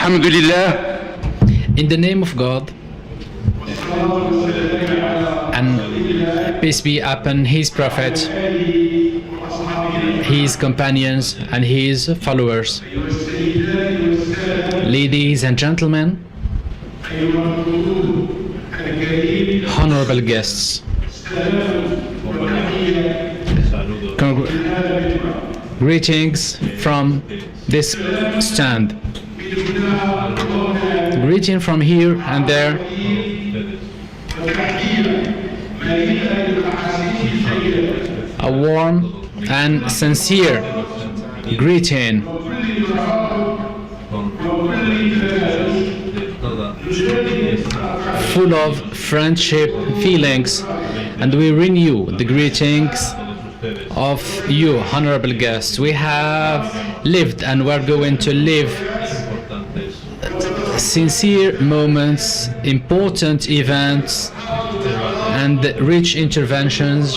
الحمد لله. In the name of God, and peace be upon His Prophet, His companions, and His followers. Ladies and gentlemen, honorable guests, greetings from this stand. Greeting from here and there. A warm and sincere greeting. Full of friendship feelings, and we renew the greetings of you, honorable guests. We have lived and we're going to live sincere moments, important events, and rich interventions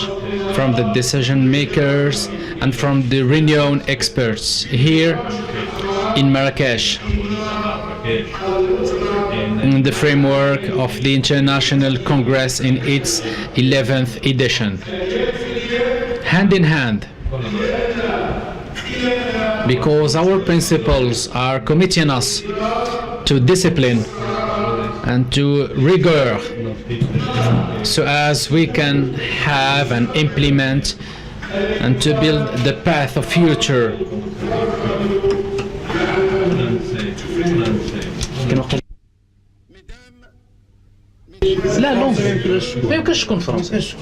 from the decision makers and from the renowned experts here in Marrakesh, in the framework of the International Congress in its 11th edition. Hand in hand, because our principles are committing us to discipline and to rigor, so as we can have and implement and to build the path of future. لا لونغ ما يمكنش تكون فرنسي.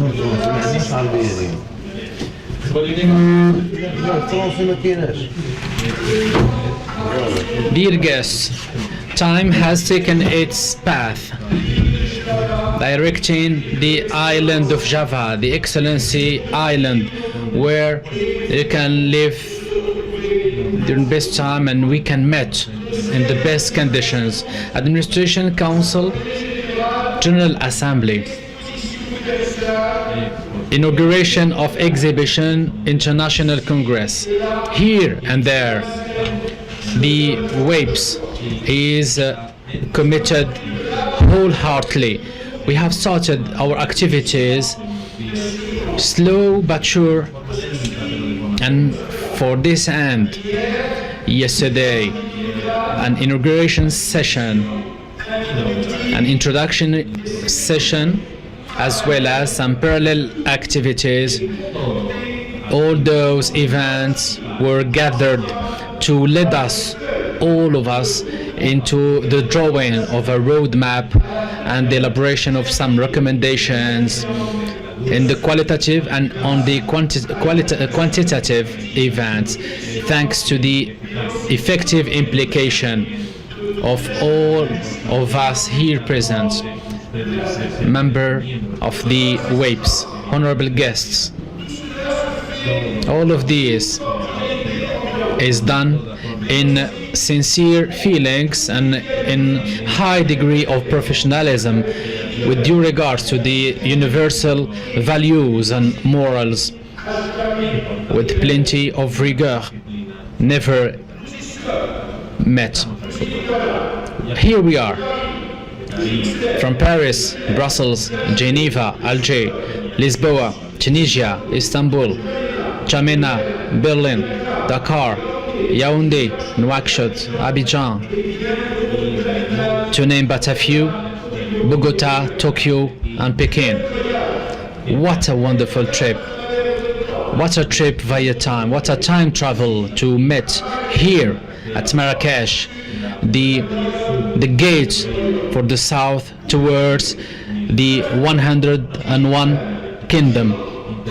Dear guests, time has taken its path, directing the island of Java, the Excellency Island, where you can live during best time and we can meet in the best conditions. Administration Council, General Assembly, inauguration of exhibition, International Congress. Here and there, the WAPES is committed wholeheartedly. We have started our activities slow but sure, and for this end, yesterday, an inauguration session, an introduction session, as well as some parallel activities. All those events were gathered to lead us, all of us, into the drawing of a roadmap and the elaboration of some recommendations in the qualitative and on the quantitative events, thanks to the effective implication of all of us here present, member of the WAPES, honorable guests. All of this is done in sincere feelings and in high degree of professionalism, with due regards to the universal values and morals, with plenty of rigor, never met. Here we are, from Paris, Brussels, Geneva, Alger, Lisboa, Tunisia, Istanbul, N'Djamena, Berlin, Dakar, Yaoundé, Nouakchott, Abidjan, to name but a few, Bogota, Tokyo, and Peking. What a wonderful trip. What a trip via time. What a time travel to meet here at Marrakesh, the gate for the south towards the 101 kingdom,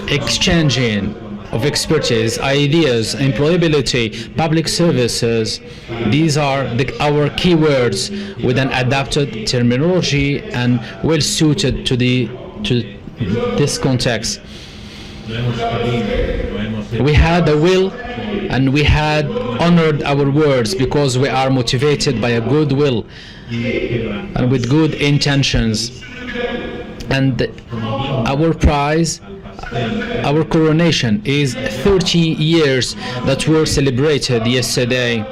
exchanging of expertise, ideas, employability, public services. These are our keywords with an adapted terminology and well suited to this context. We had a will and we had honored our words because we are motivated by a good will and with good intentions. And our prize, our coronation, is 30 years that were celebrated yesterday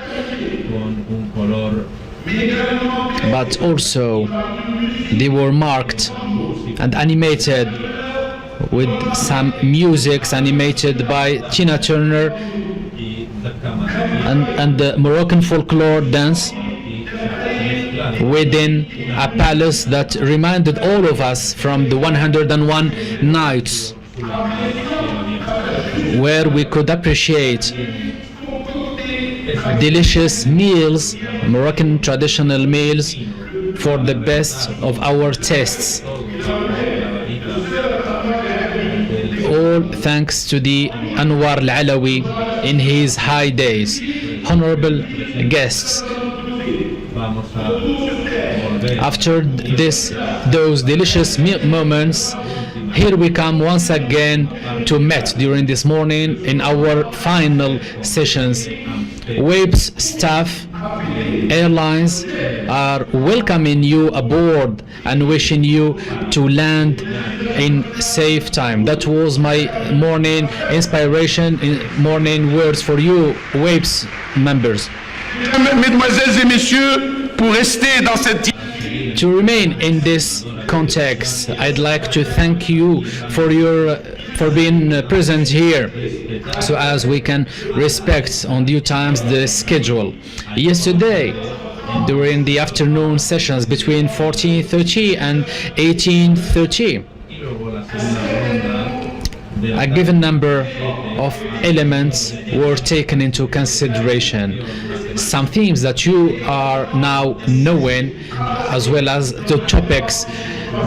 but also they were marked and animated with some music animated by Tina Turner and the Moroccan folklore dance within a palace that reminded all of us from the 101 nights where we could appreciate delicious meals, Moroccan traditional meals for the best of our tastes. All thanks to the Anwar Al-Alawi in his high days. Honorable guests, after those delicious moments, here we come once again to meet during this morning in our final sessions. WAVE's staff, airlines are welcoming you aboard and wishing you to land in safe time. That was my morning inspiration, morning words for you, WAVE's members. Mesdemoiselles et messieurs, pour rester dans cette... To remain in this context, I'd like to thank you for being present here, so as we can respect on due times the schedule. Yesterday, during the afternoon sessions between 14:30 and 18:30, a given number of elements were taken into consideration. Some themes that you are now knowing, as well as the topics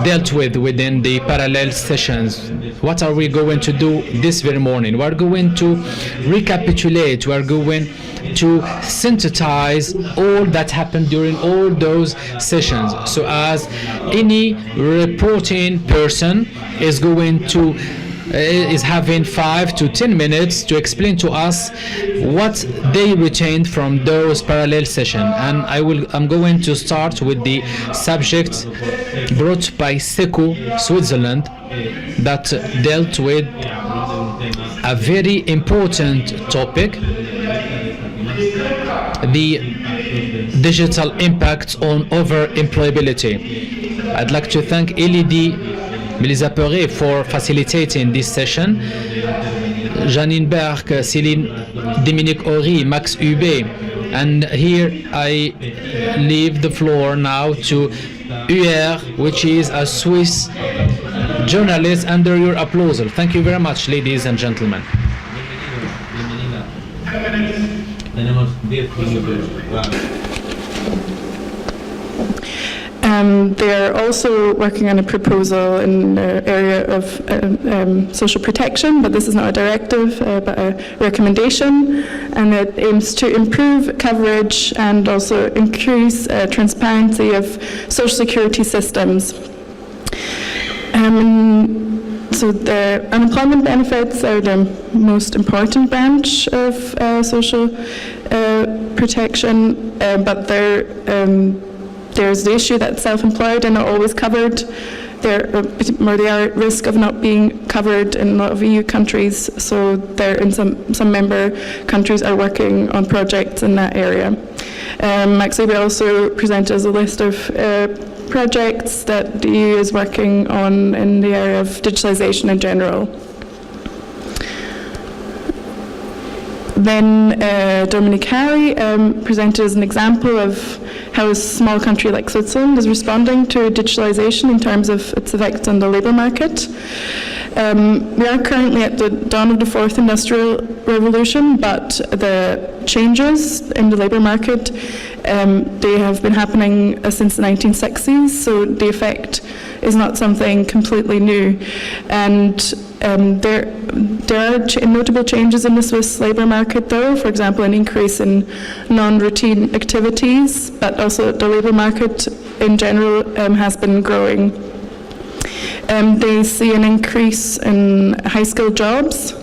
dealt with within the parallel sessions. What are we going to do this very morning? We're going to recapitulate, we're going to synthesize all that happened during all those sessions, so as any reporting person is having 5 to 10 minutes to explain to us what they retained from those parallel sessions. And I'm going to start with the subject brought by SECO Switzerland that dealt with a very important topic, the digital impact on overemployability. I'd like to thank LED Melissa Perret for facilitating this session, Janine Berg, Céline Dominique Horry, Max Hubé, and here I leave the floor now to UR, which is a Swiss journalist, under your approval. Thank you very much, ladies and gentlemen. They're also working on a proposal in the area of social protection, but this is not a directive, but a recommendation, and it aims to improve coverage and also increase transparency of social security systems. So the unemployment benefits are the most important branch of social protection, but there's the issue that self-employed are not always covered. They are at risk of not being covered in a lot of EU countries, so they're in some member countries are working on projects in that area. Max Hubé also presented us a list of projects that the EU is working on in the area of digitalization in general. Then Dominique Harry presented as an example of how a small country like Switzerland is responding to digitalization in terms of its effects on the labour market. We are currently at the dawn of the fourth industrial revolution, but the changes in the labour market, they have been happening since the 1960s, so the effect is not something completely new. And there are notable changes in the Swiss labour market, though. For example, an increase in non-routine activities, but also the labour market in general has been growing. They see an increase in high-skilled jobs.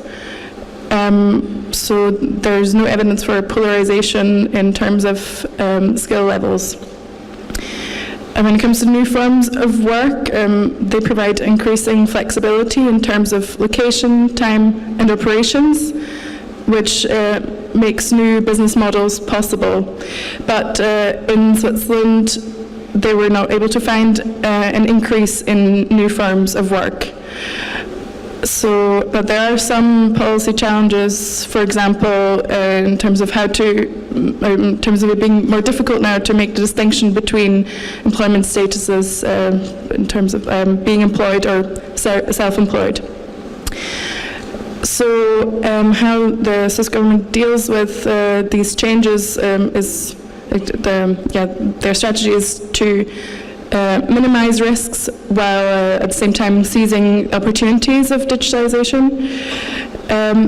So there's no evidence for polarization in terms of skill levels. And when it comes to new forms of work, they provide increasing flexibility in terms of location, time, and operations, which makes new business models possible. But in Switzerland, they were not able to find an increase in new forms of work. So, but there are some policy challenges, for example, in terms of in terms of it being more difficult now to make the distinction between employment statuses in terms of being employed or self-employed. So, how the Swiss government deals with these changes is their strategy is to minimize risks while at the same time seizing opportunities of digitalization.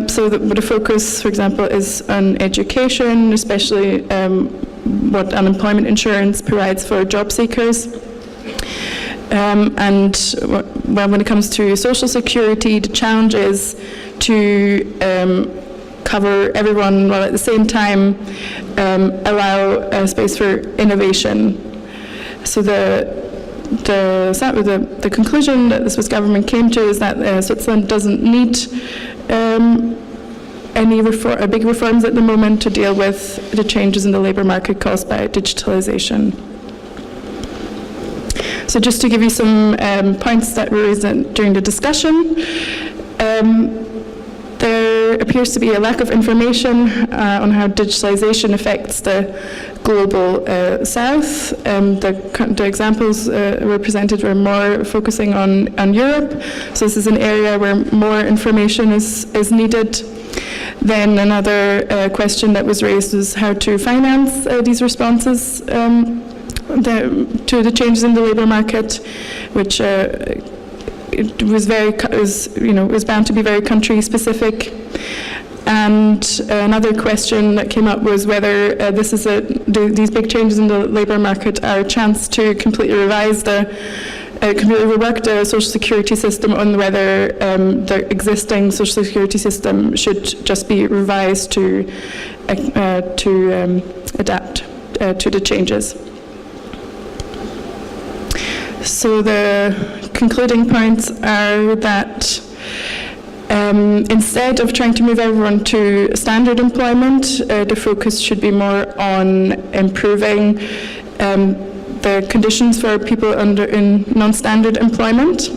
So the focus, for example, is on education, especially what unemployment insurance provides for job seekers. And when it comes to social security, the challenge is to cover everyone while at the same time allow space for innovation. So the conclusion that the Swiss government came to is that Switzerland doesn't need any big reforms at the moment to deal with the changes in the labour market caused by digitalization. So just to give you some points that were raised during the discussion, there appears to be a lack of information on how digitalization affects the global south. The examples were presented were more focusing on Europe, so this is an area where more information is needed. Then another question that was raised was how to finance these responses to the changes in the labour market, which it was bound to be very country specific. And another question that came up was whether these big changes in the labour market are a chance to completely rework the social security system, on whether the existing social security system should just be revised to adapt to the changes. So the concluding points are that instead of trying to move everyone to standard employment, the focus should be more on improving the conditions for people in non-standard employment.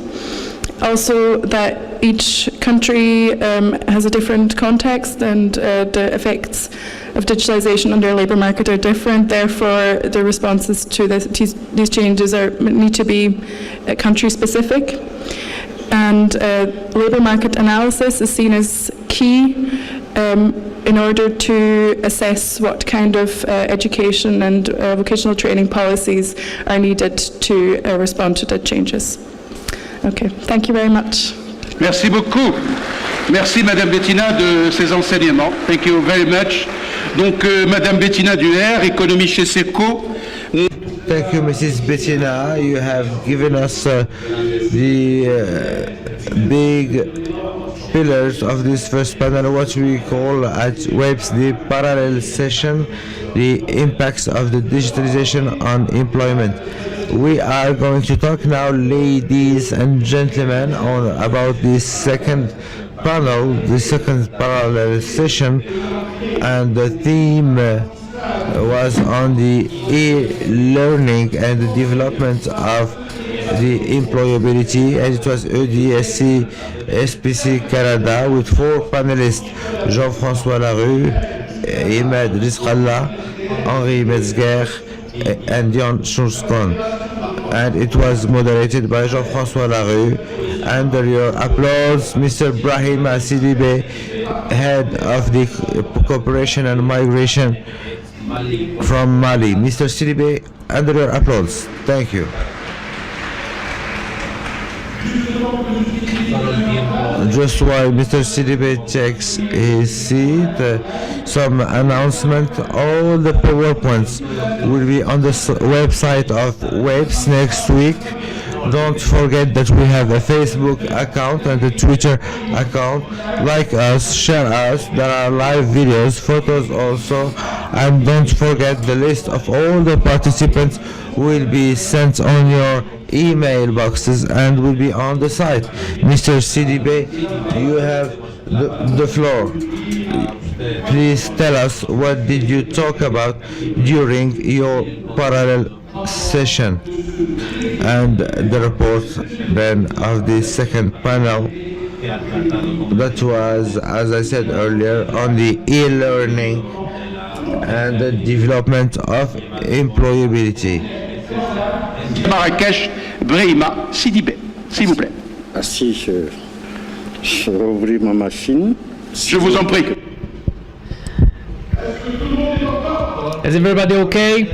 Also, that each country has a different context, and the effects of digitalization on their labour market are different. Therefore, the responses to these changes need to be country-specific. And labour market analysis is seen as key in order to assess what kind of education and vocational training policies are needed to respond to the changes. Okay, thank you very much. Merci beaucoup. Merci Madame Bettina de ces enseignements. Thank you very much. Donc Madame Bettina Duher, économie chez SECO. Thank you, Mrs. Bettina. You have given us the big pillars of this first panel, what we call at WEBS the parallel session, the impacts of the digitalization on employment. We are going to talk now, ladies and gentlemen, about this second panel, the second parallel session, and the theme was on the e-learning and the development of the employability, and it was EDSC SPC Canada with 4 panelists: Jean-François Larue, Imad Rizqallah, Henri Metzger, and Jan Schurskon. And it was moderated by Jean-François Larue. Under your applause, Mr. Brahim Sidibe, head of the Cooperation and Migration from Mali. Mr. Sidibe, under your applause. Thank you. Just while Mr. Sidibe takes his seat, some announcement. All the PowerPoints will be on the website of WEBS next week. Don't forget that we have a Facebook account and a Twitter account. Like us, share us. There are live videos, photos also. And don't forget the list of all the participants will be sent on your email boxes and will be on the site. Mr. Sidibe, you have the floor. Please tell us what did you talk about during your parallel session, and the report then of the second panel, that was, as I said earlier, on the e-learning and the development of employability. Marrakech, Brehima, Sidibé, s'il vous plaît. Ah si, je rouvris ma machine. Je vous en prie. Is everybody okay?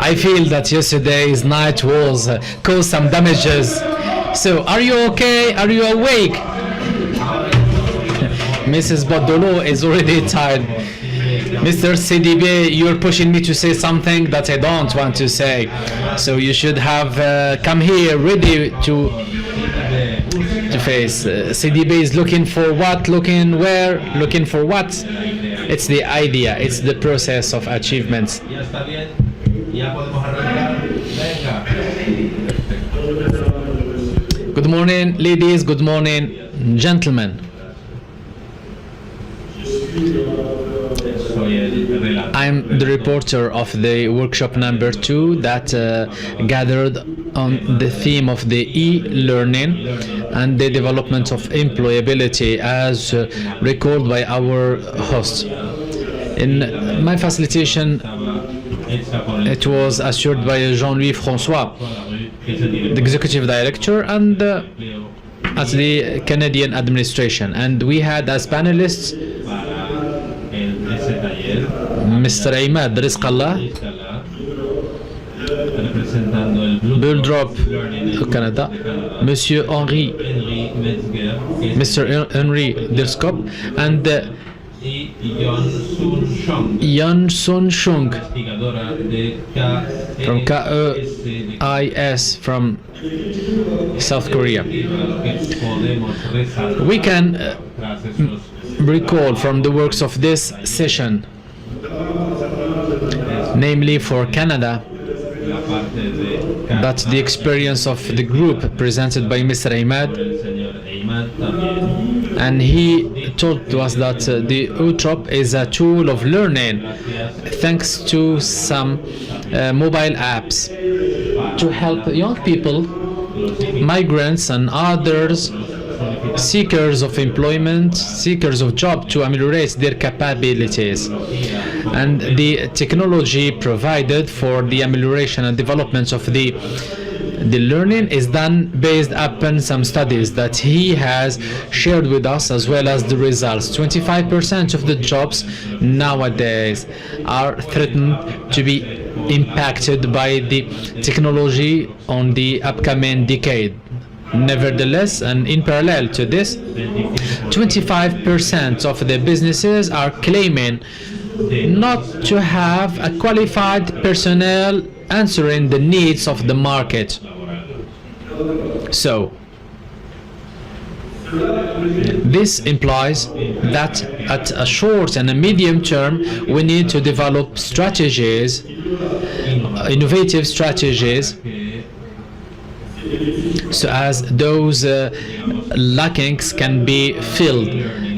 I feel that yesterday's night was caused some damages. So, are you okay? Are you awake? Mrs. Bodolo is already tired. Mr. CDB, you're pushing me to say something that I don't want to say. So you should have come here ready to face. CDB is looking for what, looking where, looking for what? It's the idea, it's the process of achievements. Good morning, ladies, good morning, gentlemen. I'm the reporter of the workshop number 2 that gathered on the theme of the e-learning and the development of employability as recalled by our host. In my facilitation, it was assured by Jean-Louis François, the executive director, and at the Canadian administration. And we had as panelists Mr. Imad Rizqallah, Buldrop, Canada, Monsieur Henri, Mr. Henri Dirskop, and Yan Sun Shung from KEIS from South Korea. We can recall from the works of this session, namely for Canada, that the experience of the group presented by Mr. Imad, and he told to us that the UTROP is a tool of learning thanks to some mobile apps to help young people, migrants and others, seekers of employment, seekers of job, to ameliorate their capabilities. And the technology provided for the amelioration and development of the learning is done based upon some studies that he has shared with us, as well as the results. 25% of the jobs nowadays are threatened to be impacted by the technology on the upcoming decade. Nevertheless, and in parallel to this, 25% of the businesses are claiming not to have a qualified personnel answering the needs of the market. So, this implies that at a short and a medium term, we need to develop strategies, innovative strategies, so as those lackings can be filled.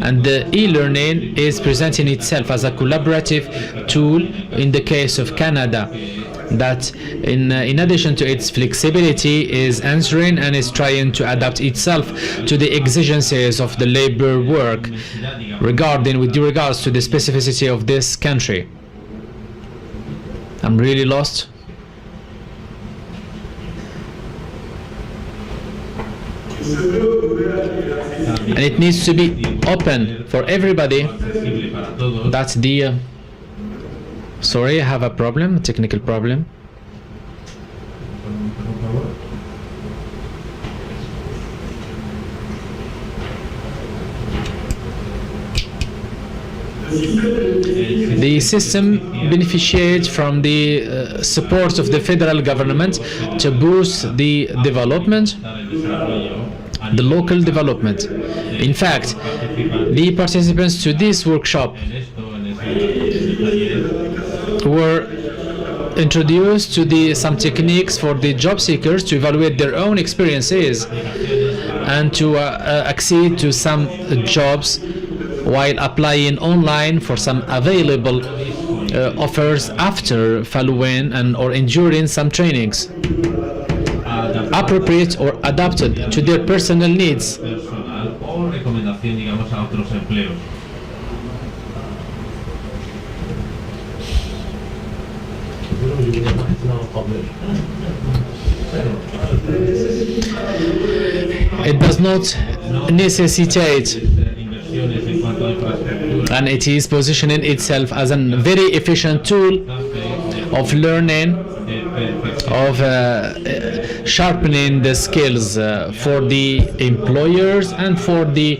And the e-learning is presenting itself as a collaborative tool in the case of Canada, that in addition to its flexibility is answering and is trying to adapt itself to the exigencies of the labor work with regards to the specificity of this country. I'm really lost. And it needs to be open for everybody. That's the sorry, I have a problem, a technical problem. The system beneficiates from the support of the federal government to boost the development, the local development. In fact, the participants to this workshop were introduced to some techniques for the job seekers to evaluate their own experiences and to accede to some jobs while applying online for some available offers after following and or enduring some trainings appropriate or adapted to their personal needs. It does not necessitate, and it is positioning itself as a very efficient tool of learning, of sharpening the skills for the employers and for the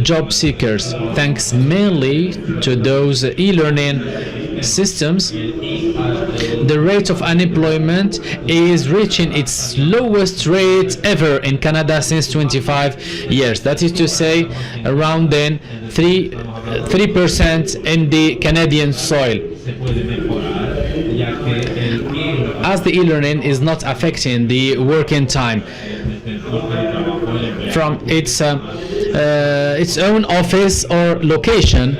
job seekers. Thanks mainly to those e-learning systems, the rate of unemployment is reaching its lowest rate ever in Canada since 25 years. That is to say, around then 3% in the Canadian soil. As the e-learning is not affecting the working time from its own office or location.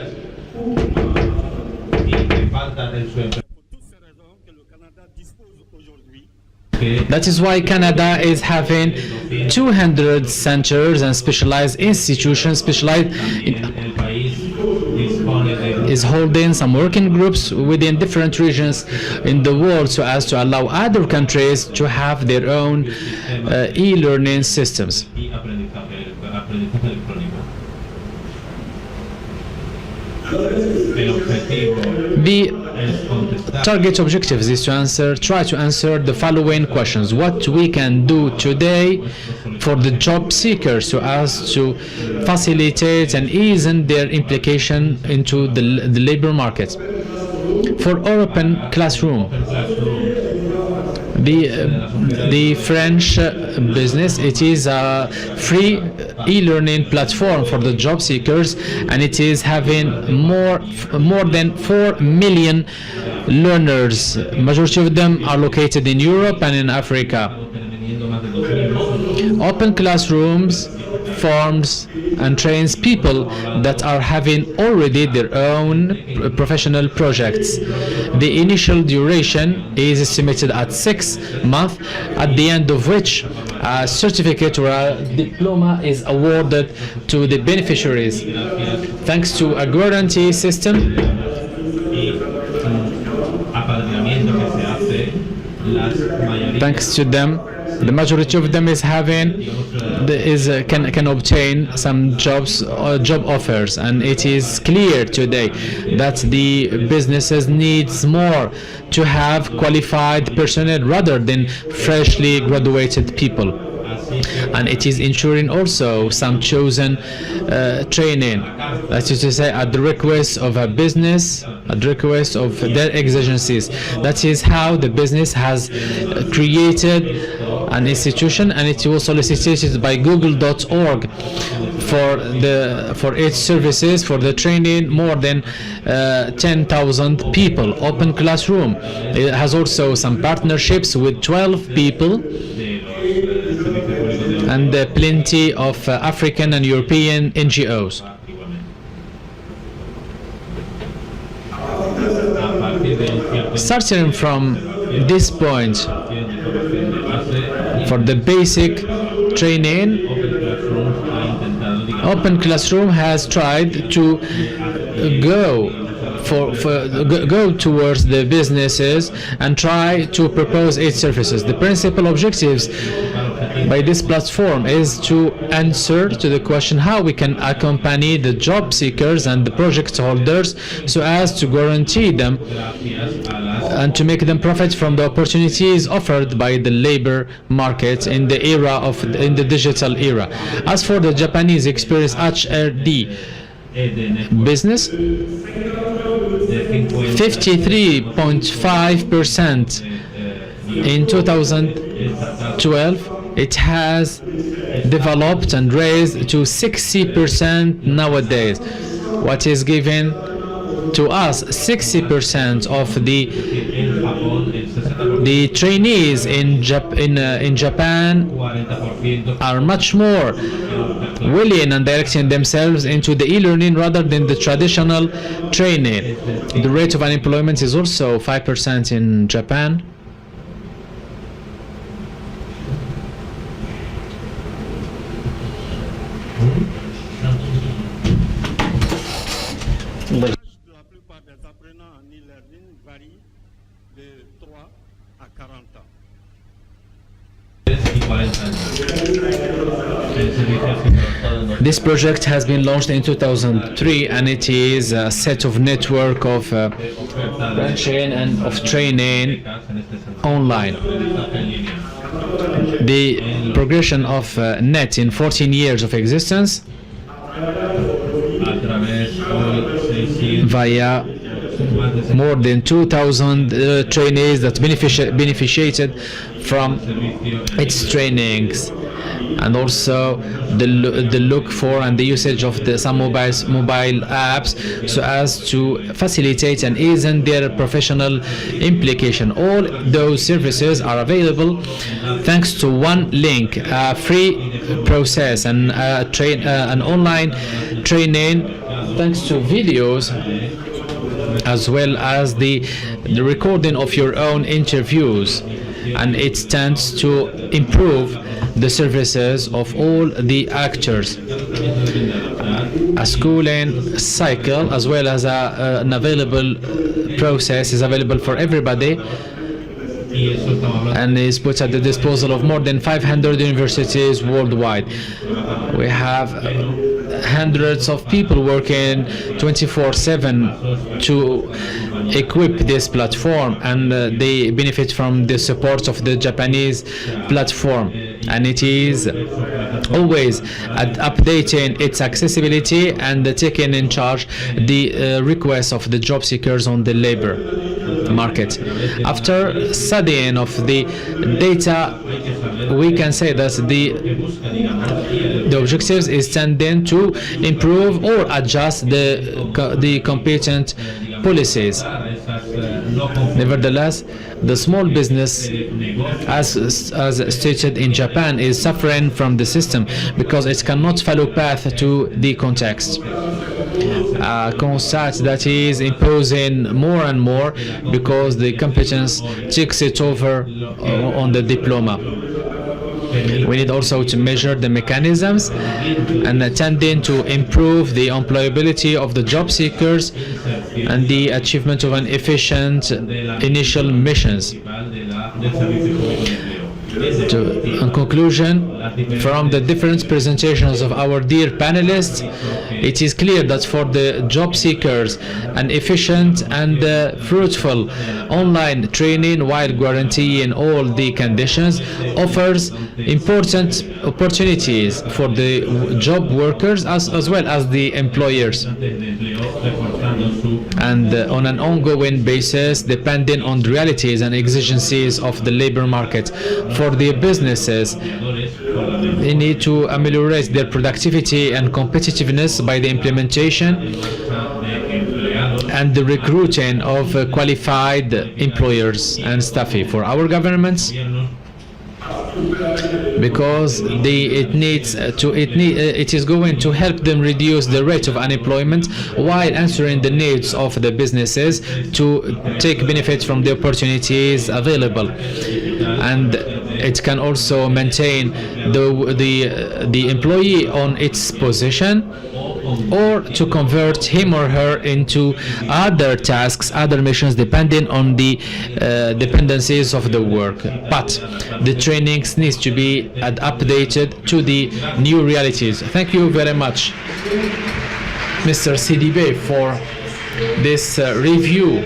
That is why Canada is having 200 centers and specialized institutions is holding some working groups within different regions in the world so as to allow other countries to have their own e-learning systems. The target objectives is to try to answer the following questions: what we can do today for the job seekers so as to facilitate and ease in their implication into the labor market. For open classroom, the French business, it is a free e-learning platform for the job seekers, and it is having more than 4 million learners. Majority of them are located in Europe and in Africa. Open classrooms forms and trains people that are having already their own professional projects. The initial duration is estimated at 6 months, at the end of which a certificate or a diploma is awarded to the beneficiaries. Thanks to a guarantee system, thanks to them, the majority of them is having can obtain some jobs or job offers, and it is clear today that the businesses needs more to have qualified personnel rather than freshly graduated people. And it is ensuring also some chosen training, that is to say, at the request of a business, at the request of their exigencies. That is how the business has created an institution, and it was solicited by Google.org for its services, for the training more than 10,000 people. Open Classroom, it has also some partnerships with 12 people and plenty of African and European NGOs. Starting from this point, for the basic training, Open Classroom has tried to go towards the businesses and try to propose its services. The principal objectives by this platform is to answer to the question how we can accompany the job seekers and the project holders so as to guarantee them and to make them profit from the opportunities offered by the labor market in the digital era. As for the Japanese experience HRD business, 53.5% in 2012, it has developed and raised to 60% nowadays, what is given to us 60% of the the trainees in Japan are much more willing and directing themselves into the e-learning rather than the traditional training. The rate of unemployment is also 5% in Japan. La plupart des apprenants en e-learning varient de 3 à 40 ans. This project has been launched in 2003, and it is a set of network of branching and of training online. The progression of NET in 14 years of existence via more than 2,000 trainees that beneficiated from its trainings, and also the look for and the usage of some mobile apps so as to facilitate and ease in their professional implication. All those services are available thanks to one link, a free process and an online training thanks to videos, as well as the recording of your own interviews, and it stands to improve the services of all the actors. A schooling cycle as well as an available process is available for everybody and is put at the disposal of more than 500 universities worldwide. We have hundreds of people working 24/7 to equip this platform, and they benefit from the support of the Japanese platform, and it is always updating its accessibility and taking in charge the requests of the job seekers on the labor market. After studying of the data, we can say that the objectives is tending to improve or adjust the competent policies. Nevertheless, the small business, as stated in Japan, is suffering from the system because it cannot follow path to the context. Concept that is imposing more and more because the competence takes it over on the diploma. We need also to measure the mechanisms and tending to improve the employability of the job seekers and the achievement of an efficient initial missions. In conclusion, from the different presentations of our dear panelists, it is clear that for the job seekers, an efficient and fruitful online training, while guaranteeing all the conditions, offers important opportunities for the job workers as well as the employers, and on an ongoing basis, depending on the realities and exigencies of the labor market. For the businesses, they need to ameliorate their productivity and competitiveness by the implementation and the recruiting of qualified employers and staffing. For our governments, because it is going to help them reduce the rate of unemployment while answering the needs of the businesses to take benefit from the opportunities available, and it can also maintain the employee on its position, or to convert him or her into other tasks, other missions, depending on the dependencies of the work. But the trainings needs to be updated to the new realities. Thank you very much, Mr. Sidibe, for this review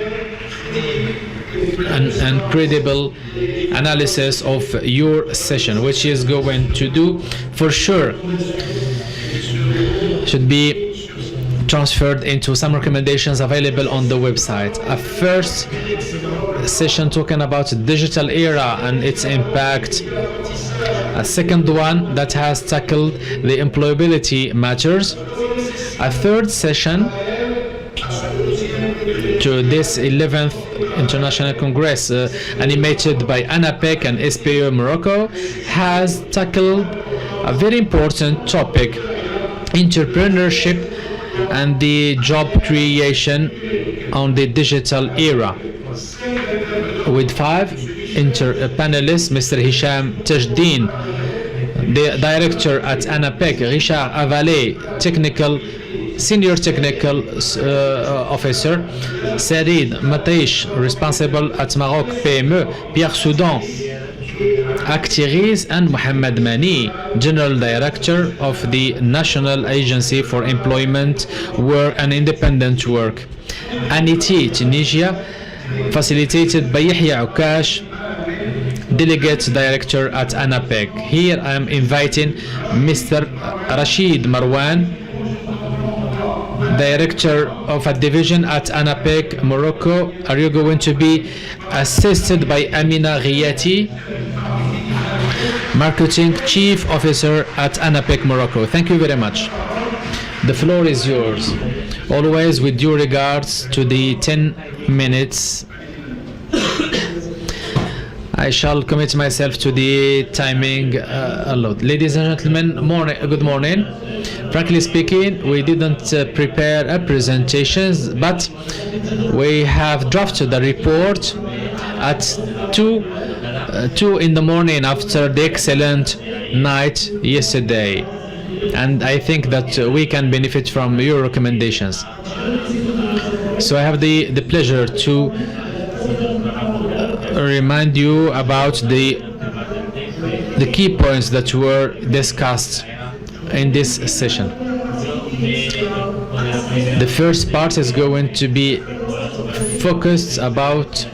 and credible analysis of your session, which is going to do for sure should be transferred into some recommendations available on the website. A first session talking about the digital era and its impact. A second one that has tackled the employability matters. A third session to this 11th International Congress animated by ANAPEC and SPO Morocco has tackled a very important topic: entrepreneurship and the job creation on the digital era. With 5 panelists, Mr. Hisham Tajdeen, the director at ANAPEC, Richard Avalé, senior technical officer, Sarid Matish, responsible at Maroc PME, Pierre Soudan, Actiris, and Mohamed Mani, general director of the National Agency for Employment, Work and Independent Work. Aniti, Tunisia, facilitated by Yahya Ukash, delegate director at ANAPEC. Here I am inviting Mr. Rashid Marwan, director of a division at ANAPEC Morocco. Are you going to be assisted by Amina Ghiyati, marketing chief officer at ANAPEC Morocco? Thank you very much. The floor is yours. Always with due regards to the 10 minutes. I shall commit myself to the timing a lot. Ladies and gentlemen, good morning. Frankly speaking, we didn't prepare a presentation, but we have drafted a report at 2 in the morning after the excellent night yesterday. And I think that we can benefit from your recommendations. So I have the pleasure to remind you about the key points that were discussed in this session. The first part is going to be focused about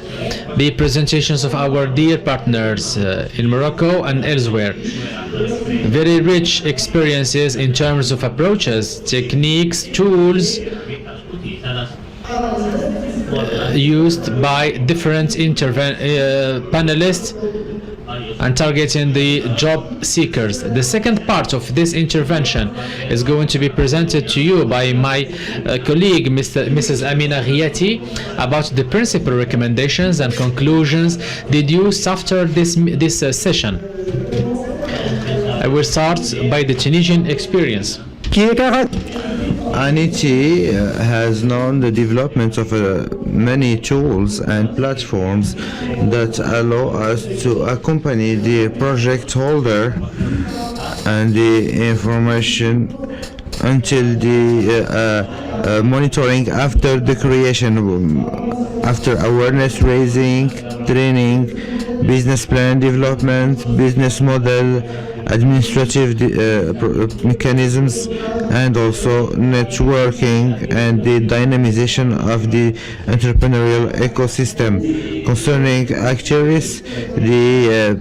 the presentations of our dear partners in Morocco and elsewhere. Very rich experiences in terms of approaches, techniques, tools used by different panelists and targeting the job seekers. The second part of this intervention is going to be presented to you by my colleague, Mrs. Amina Ghiyati, about the principal recommendations and conclusions deduced after this session. I will start by the Tunisian experience. Aniti has known the development of many tools and platforms that allow us to accompany the project holder and the information until the monitoring after the creation, after awareness raising, training, business plan development, business model, administrative mechanisms, and also networking and the dynamization of the entrepreneurial ecosystem. Concerning Actiris, the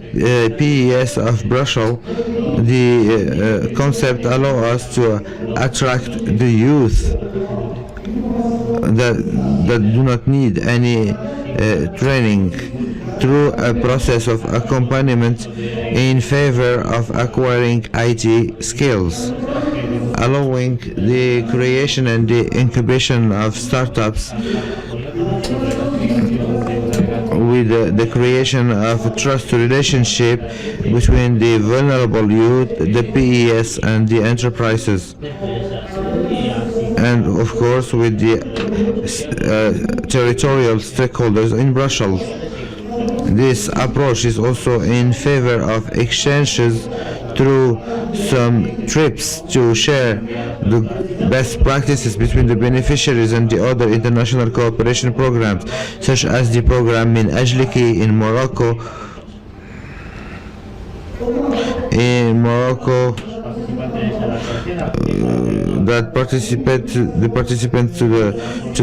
PES of Brussels, the concept allows us to attract the youth that do not need any training through a process of accompaniment in favor of acquiring IT skills, allowing the creation and the incubation of startups with the creation of a trust relationship between the vulnerable youth, the PES, and the enterprises, and of course with the territorial stakeholders in Brussels. This approach is also in favor of exchanges through some trips to share the best practices between the beneficiaries and the other international cooperation programs, such as the program Min Ajliki in Morocco. That the participants to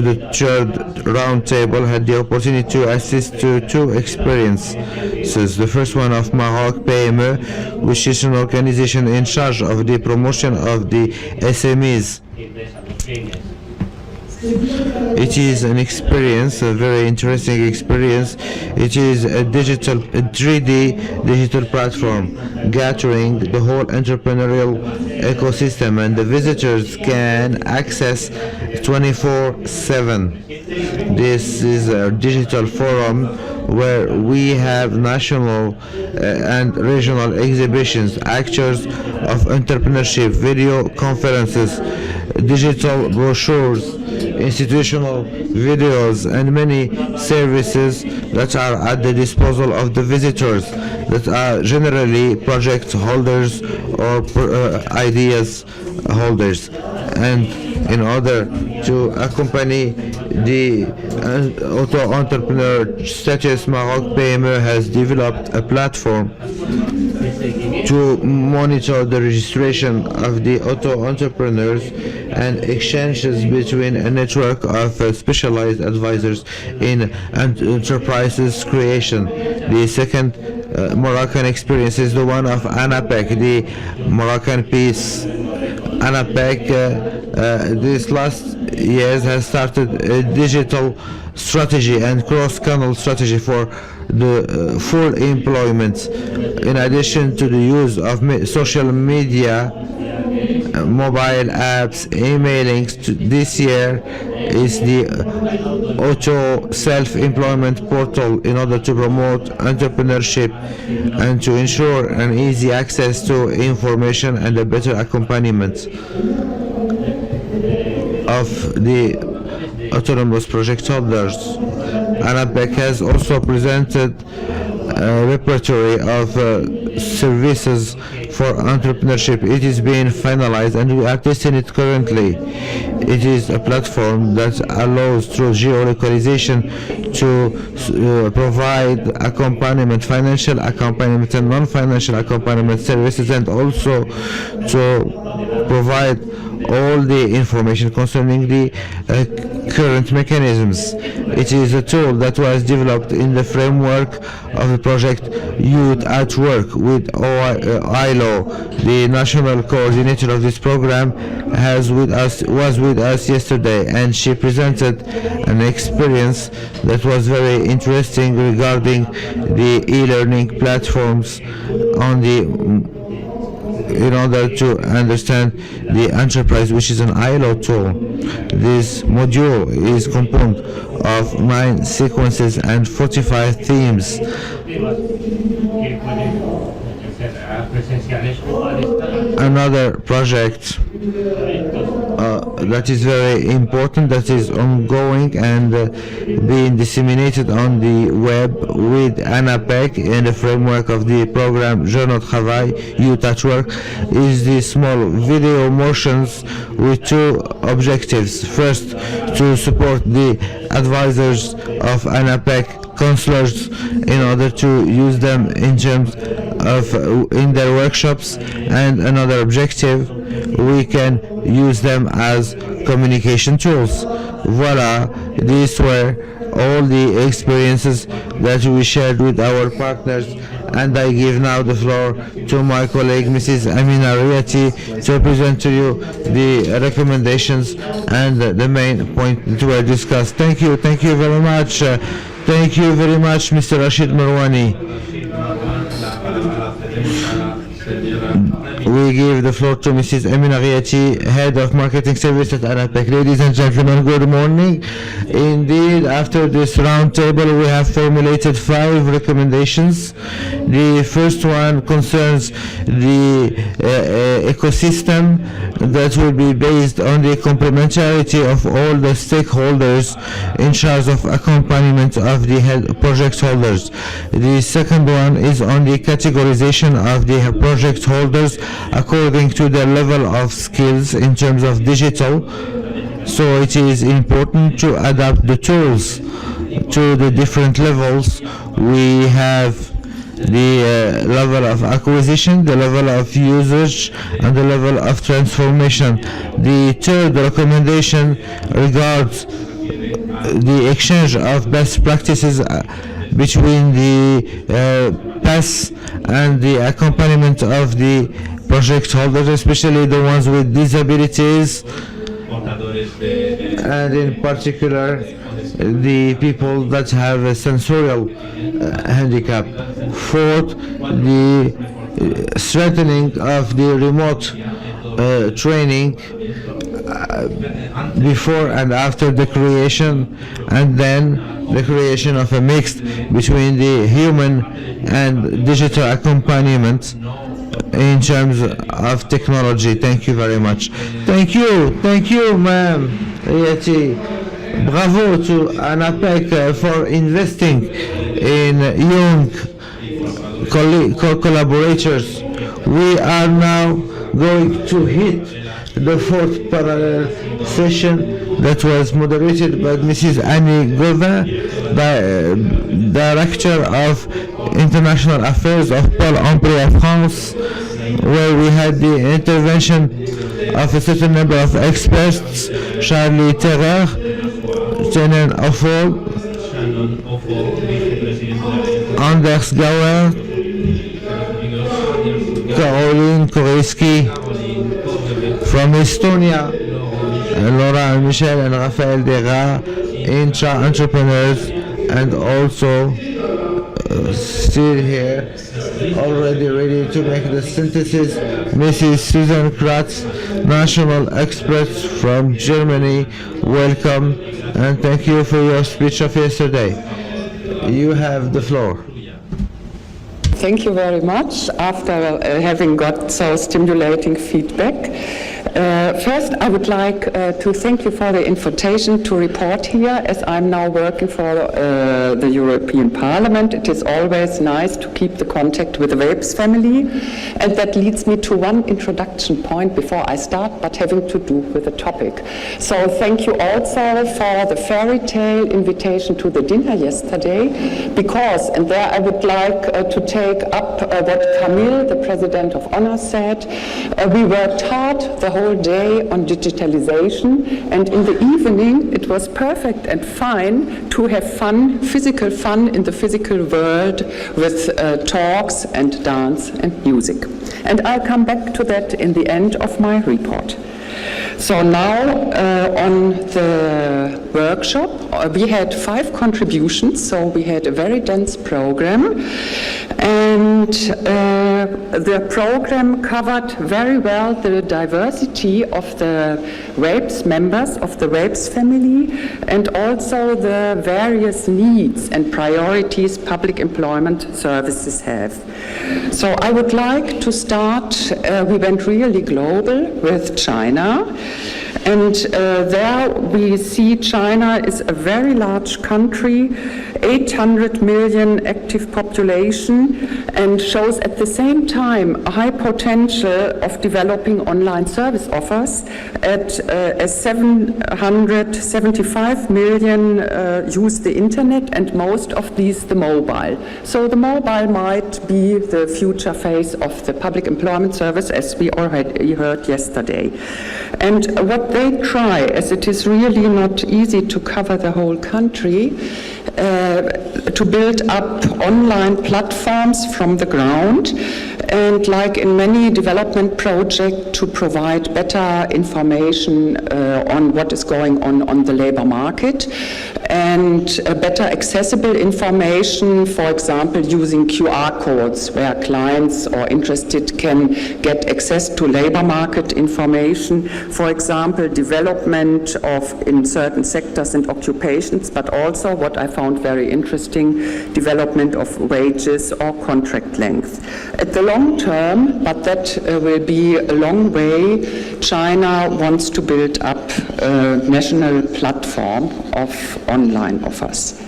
the third round table had the opportunity to assist to 2 experiences. The first one of Maroc PME, which is an organization in charge of the promotion of the SMEs It is an experience, a very interesting experience. It is a 3D digital platform gathering the whole entrepreneurial ecosystem, and the visitors can access 24/7. This is a digital forum where we have national and regional exhibitions, actors of entrepreneurship, video conferences, digital brochures, institutional videos, and many services that are at the disposal of the visitors, that are generally project holders or ideas holders. And in order to accompany the auto entrepreneur status, Maroc PME has developed a platform to monitor the registration of the auto entrepreneurs and exchanges between a network of specialized advisors in enterprises creation. The second Moroccan experience is the one of ANAPEC, the Moroccan Peace. ANAPEC this last years has started a digital strategy and cross-canal strategy for the full employment. In addition to the use of social media, mobile apps, emailing, this year is the auto self-employment portal in order to promote entrepreneurship and to ensure an easy access to information and a better accompaniment of the autonomous project holders. ANAPEC has also presented a repertoire of services for entrepreneurship. It is being finalized and we are testing it currently. It is a platform that allows through geolocalization to provide accompaniment, financial accompaniment and non-financial accompaniment services, and also to provide all the information concerning the current mechanisms. It is a tool that was developed in the framework of the project Youth at Work with ILO. The national coordinator of this program was with us yesterday, and she presented an experience that was very interesting regarding the e-learning platforms on the in order to understand the enterprise, which is an ILO tool. This module is composed of 9 sequences and 45 themes. Another project that is very important, that is ongoing and being disseminated on the web with ANAPEC in the framework of the program Jour de Travail, Youth at Work, is the small video motions with 2 objectives. First, to support the advisors of ANAPEC counselors in order to use them in terms of in their workshops, and another objective, we can use them as communication tools. Voila, these were all the experiences that we shared with our partners, and I give now the floor to my colleague Mrs. Amina Riati to present to you the recommendations and the main point that were discussed. Thank you very much. Thank you very much, Mr. Rashid Marwani. We give the floor to Mrs. Amina Riati, Head of Marketing Service at ANAPEC. Ladies and gentlemen, good morning. Indeed, after this round table, we have formulated 5 recommendations. The first one concerns the ecosystem that will be based on the complementarity of all the stakeholders in charge of accompaniment of the project holders. The second one is on the categorization of the project holders according to their level of skills in terms of digital. So it is important to adapt the tools to the different levels. We have the level of acquisition, the level of usage, and the level of transformation. The third recommendation regards the exchange of best practices between the PAS and the accompaniment of the project holders, especially the ones with disabilities, and in particular the people that have a sensorial handicap. Fourth, the strengthening of the remote training before and after the creation, and then the creation of a mix between the human and digital accompaniment in terms of technology. Thank you very much. Thank you, ma'am. Yeti. Bravo to ANAPEC for investing in young collaborators. We are now going to hit the fourth parallel session that was moderated by Mrs. Annie Gauvin, Director of International Affairs of Pôle Emploi France, where we had the intervention of a certain number of experts: Charlie Terrer, Shannon Offord, Anders Gauer, Caroline Koreski from Estonia, Laura and Michel and Raphael Dera, entrepreneurs, and also still here, already ready to make the synthesis, Mrs. Susan Kratz, national experts from Germany. Welcome and thank you for your speech of yesterday. You have the floor. Thank you very much. After having got so stimulating feedback, first I would like to thank you for the invitation to report here. As I'm now working for the European Parliament, it is always nice to keep the contact with the WAPES family, and that leads me to one introduction point before I start, but having to do with the topic. So thank you also for the fairy tale invitation to the dinner yesterday, because, and there I would like to take up what Camille, the President of Honor, said. We were taught the whole day on digitalization, and in the evening it was perfect and fine to have fun, physical fun in the physical world with talks and dance and music. And I'll come back to that in the end of my report. So now on the workshop, we had 5 contributions, so we had a very dense program, and the program covered very well the diversity of the WAPES members of the WAPES family, and also the various needs and priorities public employment services have. So I would like to start, we went really global with China. And there we see China is a very large country, 800 million active population, and shows at the same time a high potential of developing online service offers. At 775 million use the internet, and most of these the mobile. So the mobile might be the future phase of the public employment service, as we already heard yesterday. And what they try, as it is really not easy to cover the whole country, to build up online platforms from the ground, and like in many development projects, to provide better information on what is going on the labor market, and better accessible information, for example, using QR codes where clients or interested can get access to labor market information, for example, development of in certain sectors and occupations, but also what I found very interesting, development of wages or contract length. At the long term, but that will be a long way, China wants to build up a national platform of online offers.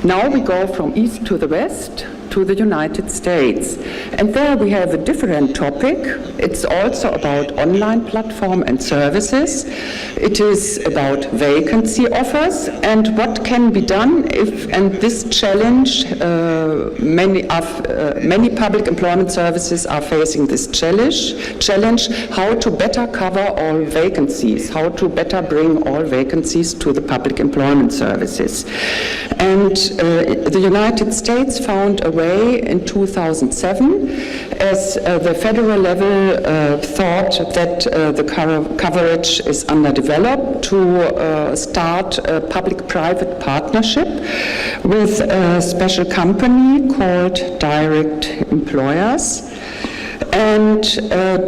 Now we go from east to the west to the United States. And there we have a different topic. It's also about online platform and services. It is about vacancy offers and what can be done if, and this challenge, many public employment services are facing this challenge, how to better cover all vacancies, how to better bring all vacancies to the public employment services. And the United States found a way in 2007 as the federal level thought that the coverage is underdeveloped, to start a public-private partnership with a special company called Direct Employers, and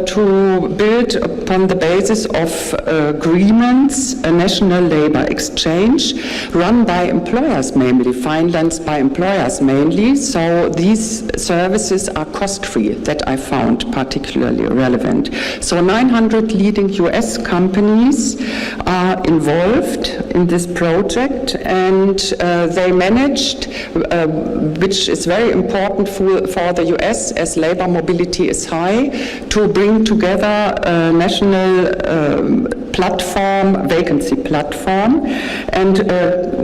to build upon the basis of agreements a national labor exchange run by employers mainly, financed by employers mainly. So these services are cost-free, that I found particularly relevant. So 900 leading US companies are involved in this project, and they managed, which is very important for the US as labor mobility is high, to bring together a national platform, vacancy platform, and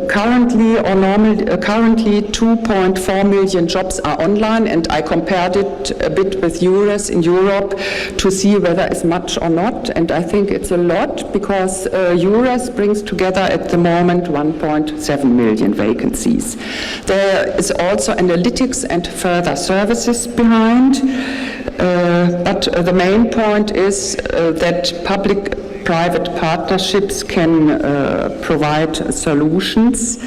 currently 2.4 million jobs are online, and I compared it a bit with EURES in Europe to see whether it's much or not, and I think it's a lot, because EURES brings together at the moment 1.7 million vacancies. There is also analytics and further services behind. But the main point is that public-private partnerships can provide solutions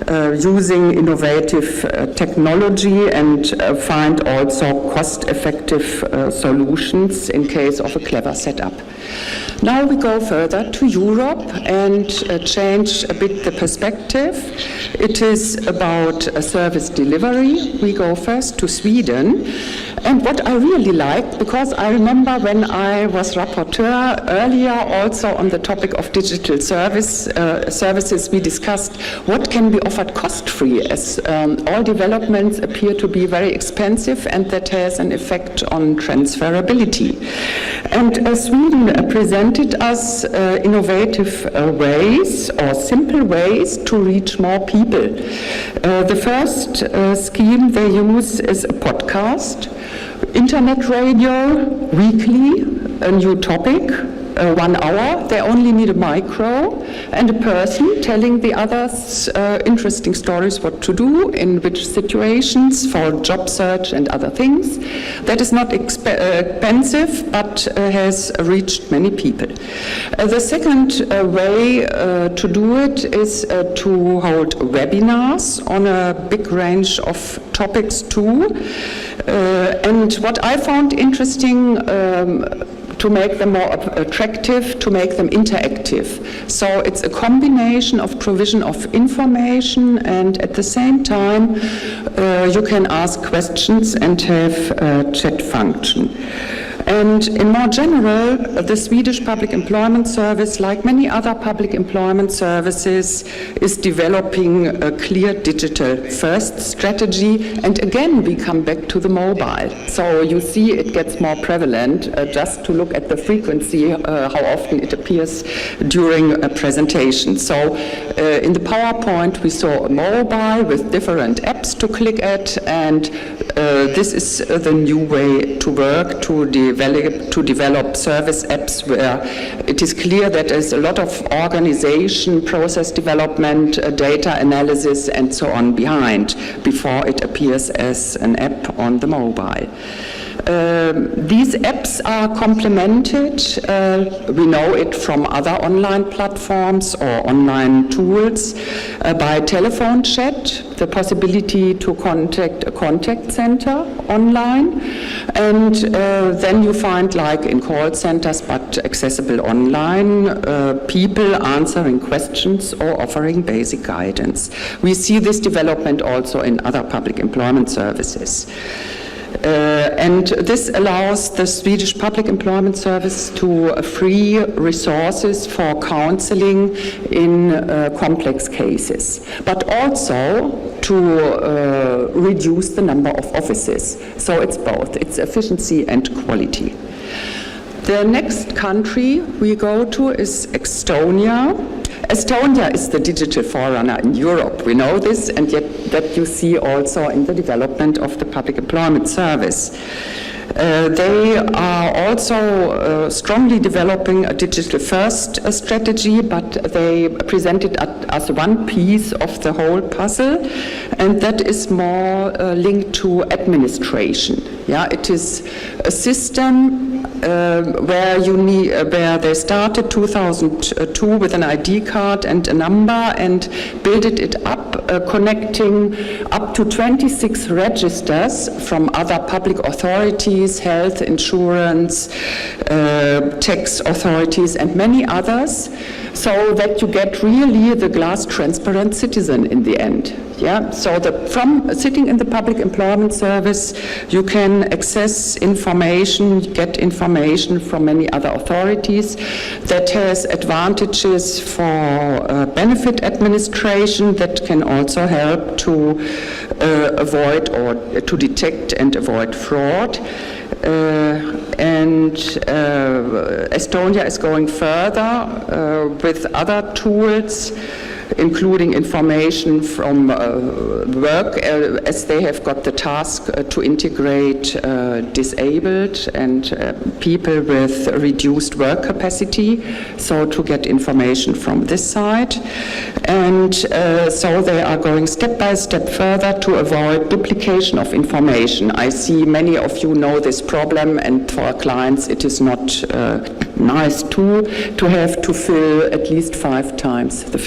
using innovative technology and find also cost-effective solutions in case of a clever setup. Now we go further to Europe and change a bit the perspective. It is about service delivery. We go first to Sweden. And what I really like, because I remember when I was rapporteur earlier also on the topic of digital services, we discussed what can be offered cost-free, as all developments appear to be very expensive, and that has an effect on transferability. And Sweden presented us innovative ways or simple ways to reach more people. The first scheme they use is a podcast, internet radio, weekly, a new topic, 1 hour. They only need a micro and a person telling the others interesting stories, what to do, in which situations, for job search and other things. That is not expensive, but has reached many people. The second way to do it is to hold webinars on a big range of topics too. And what I found interesting, to make them more attractive, to make them interactive. So it's a combination of provision of information, and at the same time you can ask questions and have a chat function. And in more general, the Swedish Public Employment Service, like many other public employment services, is developing a clear digital first strategy. And again, we come back to the mobile. So you see it gets more prevalent, just to look at the frequency, how often it appears during a presentation. So in the PowerPoint, we saw a mobile with different apps to click at, and this is the new way to work, to develop service apps where it is clear that there's a lot of organization, process development, data analysis, and so on behind before it appears as an app on the mobile. These apps are complemented, we know it from other online platforms or online tools, by telephone chat, the possibility to contact a contact center online, and then you find, like in call centers but accessible online, people answering questions or offering basic guidance. We see this development also in other public employment services. And this allows the Swedish Public Employment Service to free resources for counseling in complex cases, but also to reduce the number of offices. So it's both, it's efficiency and quality. The next country we go to is Estonia. Estonia is the digital forerunner in Europe. We know this, and yet that you see also in the development of the public employment service. They are also strongly developing a digital first strategy, but they present it as one piece of the whole puzzle, and that is more linked to administration. Yeah, it is a system where they started 2002 with an ID card and a number and built it up, connecting up to 26 registers from other public authorities, health, insurance, tax authorities, and many others, so that you get really the glass transparent citizen in the end. Yeah, so from sitting in the public employment service, you can access information, get information from many other authorities. That has advantages for benefit administration that can also help to avoid or to detect and avoid fraud. And Estonia is going further with other tools, including information from work, as they have got the task to integrate disabled and people with reduced work capacity, so to get information from this side. And so they are going step by step further to avoid duplication of information. I see many of you know this problem, and for our clients it is not nice to have to fill at least 5 times the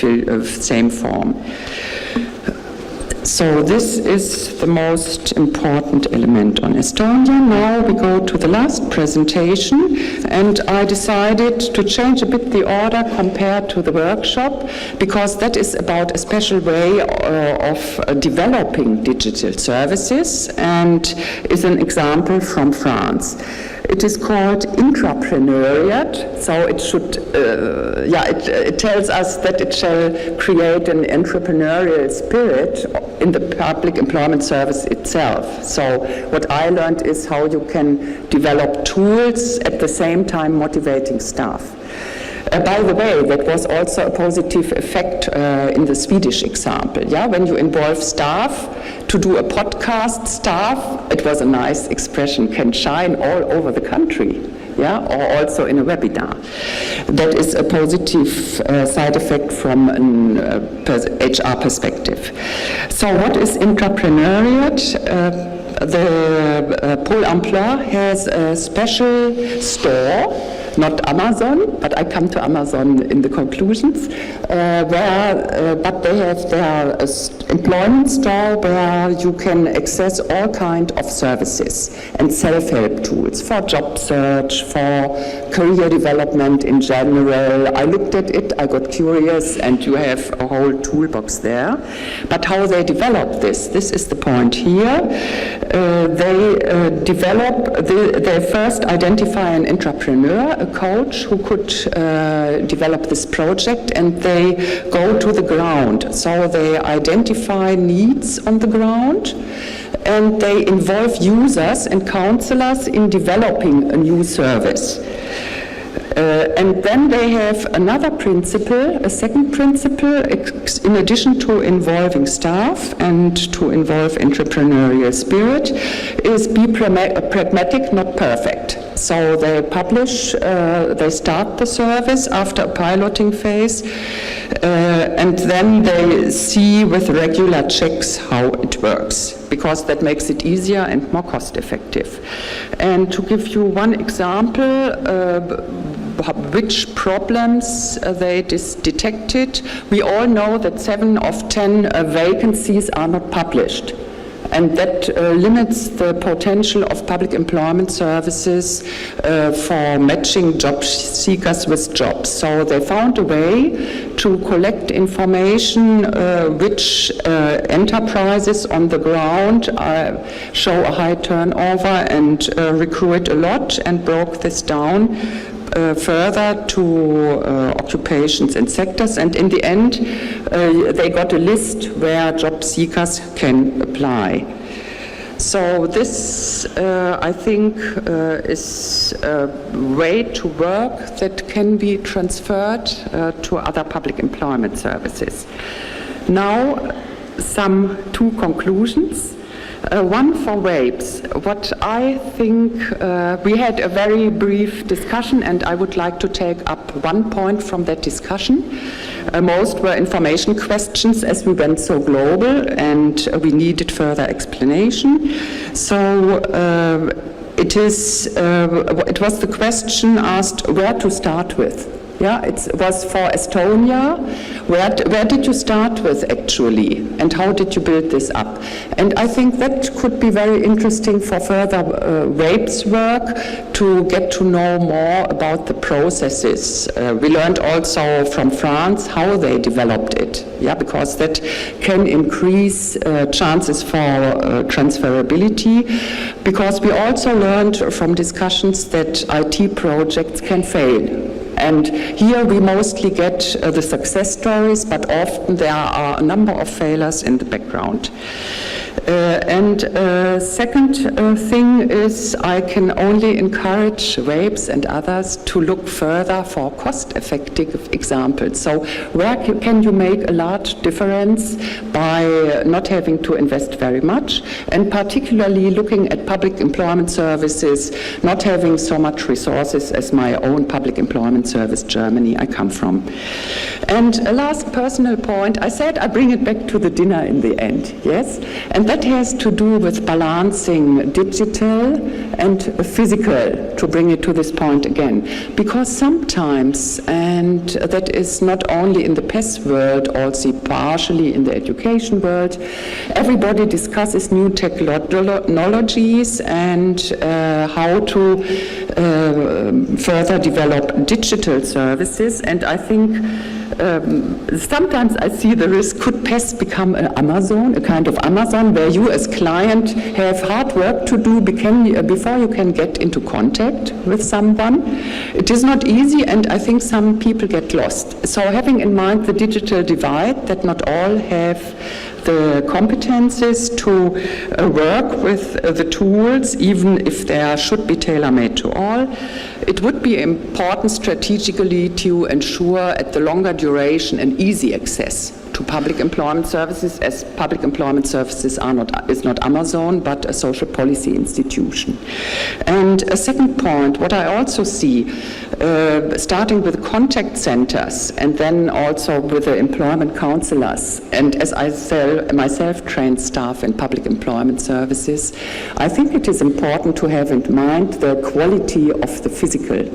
same form. So this is the most important element on Estonia. Now we go to the last presentation, and I decided to change a bit the order compared to the workshop, because that is about a special way of developing digital services, and is an example from France. It is called intrapreneuriat, so it should, it tells us that it shall create an entrepreneurial spirit in the public employment service itself. So what I learned is how you can develop tools at the same time motivating staff. By the way, that was also a positive effect in the Swedish example. Yeah, when you involve staff to do a podcast, staff, it was a nice expression, can shine all over the country. Yeah, or also in a webinar. That is a positive side effect from an HR perspective. So what is intrapreneuriat? The Pôle Emploi has a special store, not Amazon, but I come to Amazon in the conclusions, but they have their employment store where you can access all kinds of services and self-help tools for job search, for career development in general. I looked at it, I got curious, and you have a whole toolbox there. But how they develop this is the point here. They first identify an entrepreneur, a coach who could develop this project, and they go to the ground. So they identify needs on the ground, and they involve users and counselors in developing a new service. And then they have another principle, a second principle, in addition to involving staff and to involve entrepreneurial spirit, is be pragmatic, not perfect. So they publish, they start the service after a piloting phase, and then they see with regular checks how it works, because that makes it easier and more cost effective. And to give you one example, which problems they detected, we all know that 7 of 10 vacancies are not published. And that limits the potential of public employment services for matching job seekers with jobs. So they found a way to collect information which enterprises on the ground show a high turnover and recruit a lot, and broke this down further to occupations and sectors, and in the end they got a list where job seekers can apply. So this, I think, is a way to work that can be transferred to other public employment services. Now, two conclusions. One for WAPES. What I think, we had a very brief discussion, and I would like to take up one point from that discussion. most were information questions as we went so global and we needed further explanation. So it was the question asked where to start with. Yeah, it was for Estonia. Where did you start with actually, and how did you build this up? And I think that could be very interesting for further WAPES work to get to know more about the processes. We learned also from France how they developed it, yeah, because that can increase chances for transferability. Because we also learned from discussions that IT projects can fail. And here we mostly get the success stories, but often there are a number of failures in the background. Second thing is I can only encourage WAPES and others to look further for cost-effective examples. So where can you make a large difference by not having to invest very much, and particularly looking at public employment services, not having so much resources as my own public employment service, Germany, I come from. And a last personal point, I said I bring it back to the dinner in the end, yes? And that has to do with balancing digital and physical, to bring it to this point again. Because sometimes, and that is not only in the PES world, also partially in the education world, everybody discusses new technologies and how to further develop digital services. And I think sometimes I see the risk, could PES become an Amazon, a kind of Amazon, where you as client have hard work to do before you can get into contact with someone. It is not easy, and I think some people get lost. So having in mind the digital divide, that not all have the competences to work with the tools, even if they should be tailor-made to all, it would be important strategically to ensure at the longer duration an easy access to public employment services, as public employment services is not Amazon, but a social policy institution. And a second point, what I also see, starting with contact centers and then also with the employment counselors, and as I myself trained staff in public employment services, I think it is important to have in mind the quality of the physical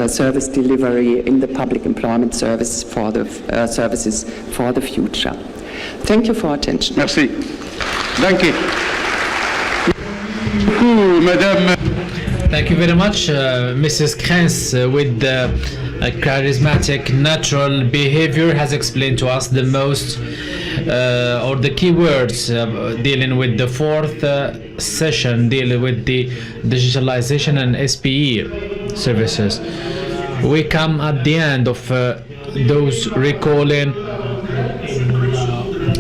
service delivery in the public employment service for the services for the future. Thank you for attention. Merci. Danke. Madame. Thank you very much, Mrs. Krens, with the charismatic, natural behavior, has explained to us the most or the key words dealing with the fourth session, dealing with the digitalization and SPE services. We come at the end of those recalling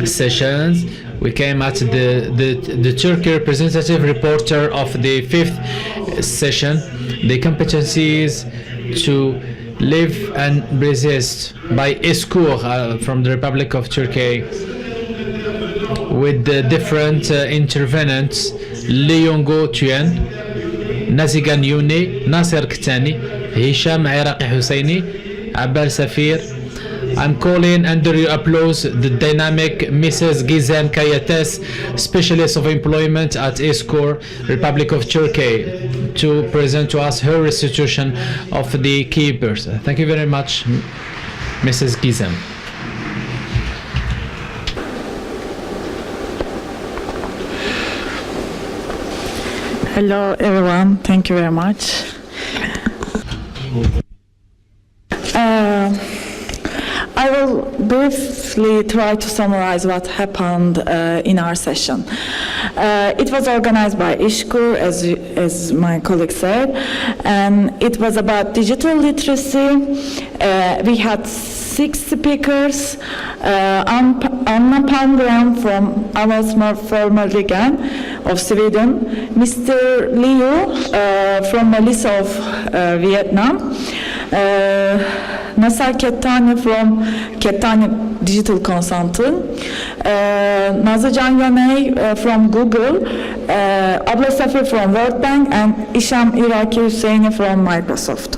sessions. We came at the Turkey representative reporter of the fifth session, the competencies to live and resist, by Eskur from the Republic of Turkey, with the different intervenants: Leongo Tuen, Nazigan Yuni, Nasser Ktani, Hisham Iraqi Husseini, Abbal Safir. I'm calling under your applause the dynamic Mrs. Gizem Kayates, Specialist of Employment at Eskur, Republic of Turkey, to present to us her restitution of the keepers. Thank you very much, Mrs. Gizem. Hello everyone, thank you very much. I will briefly try to summarize what happened in our session. It was organized by Ishkur, as my colleague said, and it was about digital literacy. We had 6 speakers: Anna Palmgren from Avasmar Formaligan of Sweden, Mr. Liu from Melissa of Vietnam, Nasser Kettani from Kettani Digital Consulting, Nazacan Yanay from Google, Abla Safir from World Bank, and Isham Iraqi Husseini from Microsoft.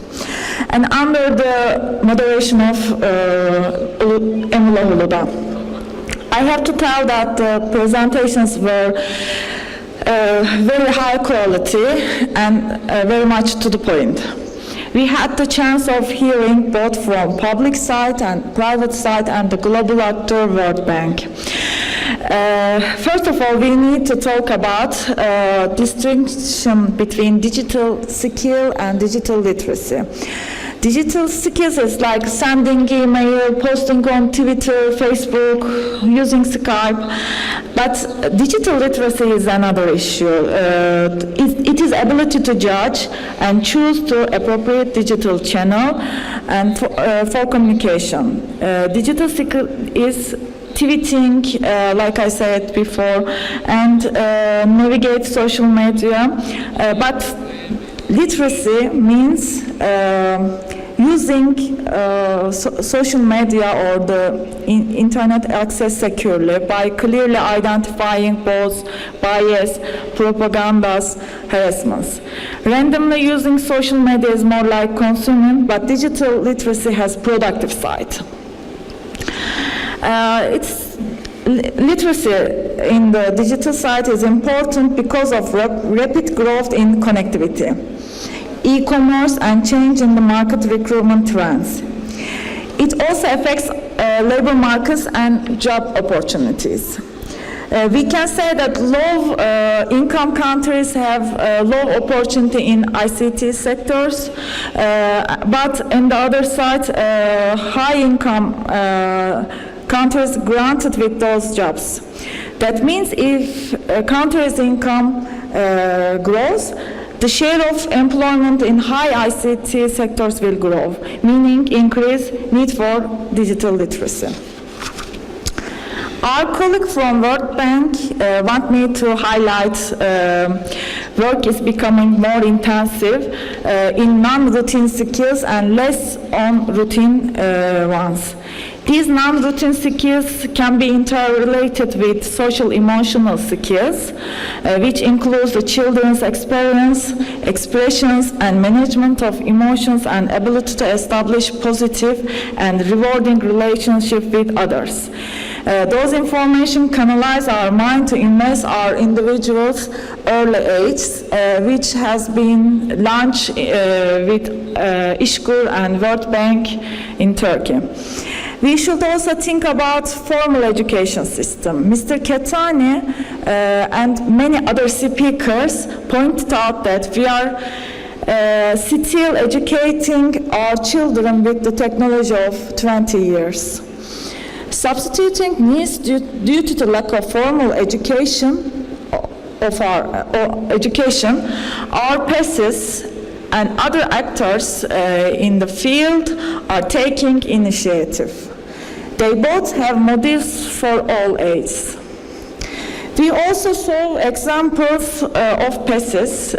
and under the moderation of Emula Hulu'da. I have to tell that the presentations were very high quality and very much to the point. We had the chance of hearing both from public side and private side and the global actor World Bank. First of all, we need to talk about distinction between digital skill and digital literacy. Digital skills is like sending email, posting on Twitter, Facebook, using Skype, but digital literacy is another issue. It is ability to judge and choose the appropriate digital channel and for communication. Digital skill is tweeting, like I said before, and navigate social media, but literacy means using social media or the internet access securely by clearly identifying both bias, propagandas, harassments. Randomly using social media is more like consuming, but digital literacy has productive side. Literacy in the digital side is important because of rapid growth in connectivity, e-commerce, and change in the market recruitment trends. It also affects labor markets and job opportunities. We can say that low-income countries have low opportunity in ICT sectors, but on the other side, high-income countries granted with those jobs. That means if a country's income grows, the share of employment in high ICT sectors will grow, meaning increased need for digital literacy. Our colleague from World Bank want me to highlight work is becoming more intensive in non-routine skills and less on routine ones. These non-routine skills can be interrelated with social emotional skills, which includes the children's experience, expressions, and management of emotions and ability to establish positive and rewarding relationships with others. Those information canalize our mind to immerse our individuals' early age, which has been launched with İşkur and World Bank in Turkey. We should also think about formal education system. Mr. Ketani and many other speakers pointed out that we are still educating our children with the technology of 20 years. Substituting needs due to the lack of formal education our PESs and other actors in the field are taking initiative. They both have models for all ages. We also saw examples of PESs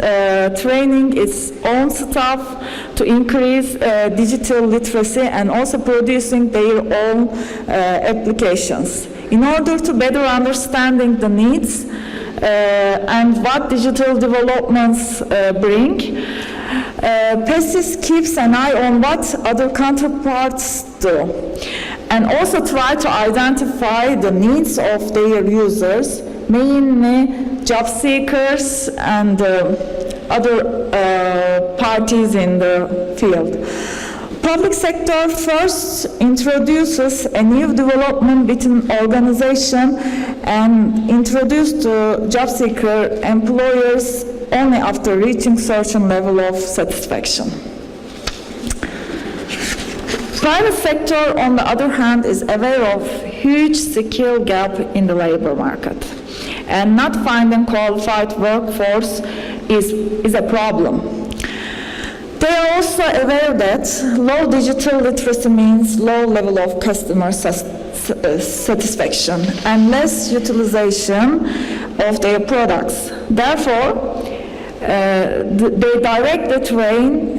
training its own staff to increase digital literacy and also producing their own applications. In order to better understanding the needs and what digital developments bring, PESIS keeps an eye on what other counterparts do and also try to identify the needs of their users, mainly job seekers and other parties in the field. Public sector first introduces a new development within organization and introduced to job seeker employers only after reaching certain level of satisfaction. Private sector, on the other hand, is aware of huge skill gap in the labor market, and not finding qualified workforce is a problem. They are also aware that low digital literacy means low level of customer satisfaction and less utilization of their products. Therefore, they direct the train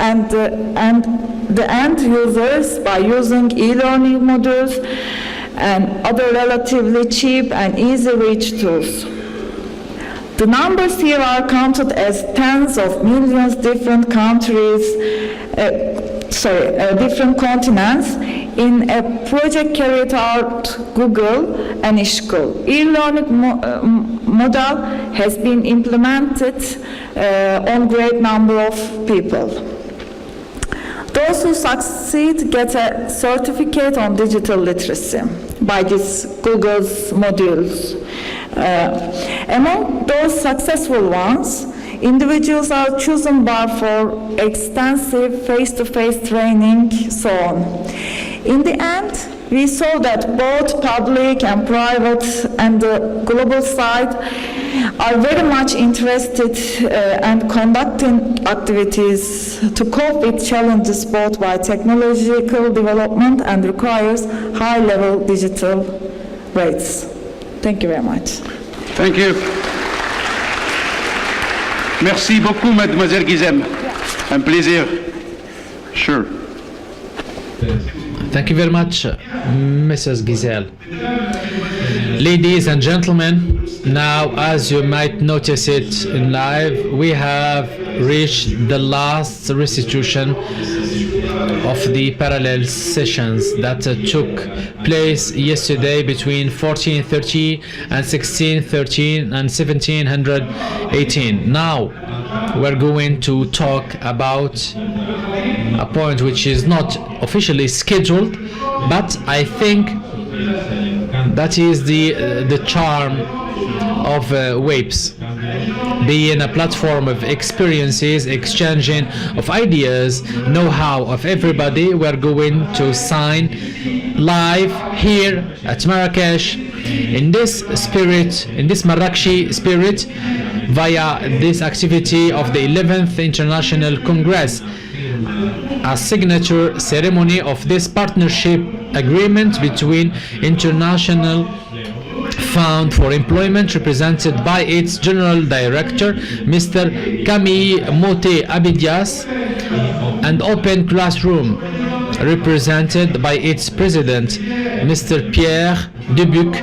and the end users by using e-learning modules and other relatively cheap and easy reach tools. The numbers here are counted as tens of millions, different countries, different continents, in a project carried out Google and İşkur. E-learning model has been implemented on great number of people. Those who succeed get a certificate on digital literacy by these Google's modules. Among those successful ones, individuals are chosen for extensive face-to-face training, so on. In the end, we saw that both public and private and the global side are very much interested and conducting activities to cope with challenges both by technological development and requires high-level digital rates. Thank you very much. Thank you. Merci beaucoup, Mademoiselle Gizem. Un plaisir. Sure. Thank you very much, Mrs. Gizel. Ladies and gentlemen, now as you might notice it in live, we have reached the last restitution of the parallel sessions that took place yesterday between 1430 and 1613 and 1718. Now we're going to talk about a point which is not officially scheduled, but I think that is the charm of WAPES, being a platform of experiences, exchanging of ideas, know-how of everybody. We're going to sign live here at Marrakesh in this spirit, in this Marrakshi spirit, via this activity of the 11th International Congress, a signature ceremony of this partnership agreement between International Fund for Employment, represented by its General Director, Mr. Camille Moté Abidias, and Open Classroom, represented by its President, Mr. Pierre Dubuc,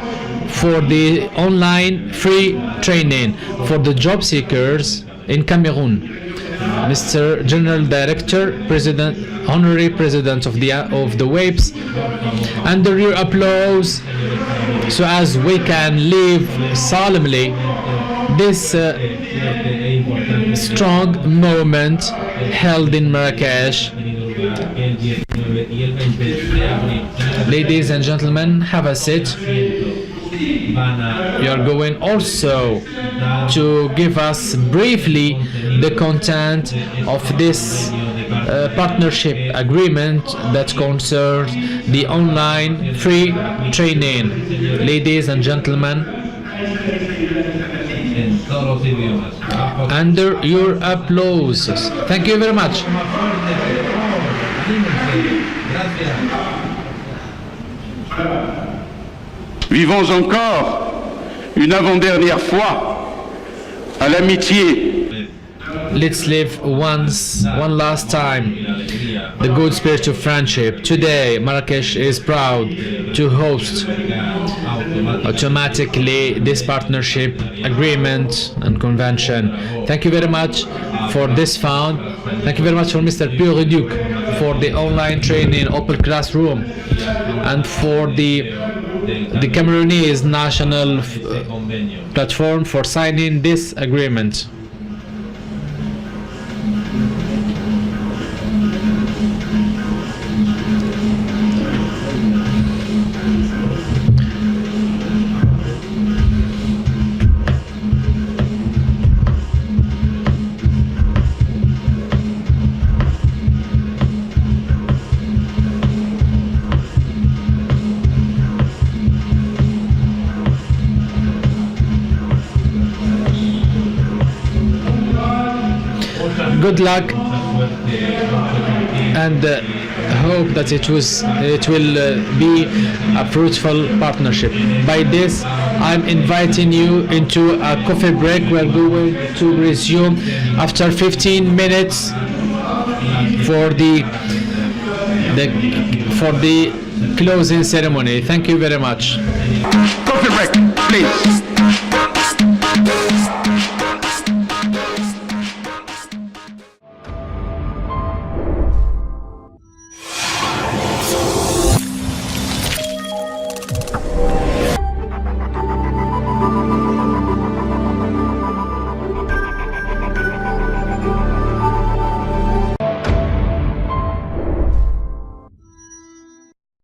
for the online free training for the job seekers in Cameroon. Mr. General Director, President, Honorary President of the WAPES, under your applause, so as we can leave solemnly this strong moment held in Marrakesh. Ladies and gentlemen, have a seat. You are going also to give us briefly the content of this partnership agreement that concerns the online free training. Ladies and gentlemen, under your applause. Thank you very much. Vivons encore une avant-dernière fois à l'amitié. Let's live one last time the good spirit of friendship. Today, Marrakesh is proud to host automatically this partnership agreement and convention. Thank you very much for this fund. Thank you very much for Mr. Pierre Dubuc for the online training Open Classroom, and for the Cameroonese national platform for signing this agreement. Good luck, and hope that it will be a fruitful partnership. By this, I'm inviting you into a coffee break. We're going to resume after 15 minutes for the closing ceremony. Thank you very much. Coffee break, please.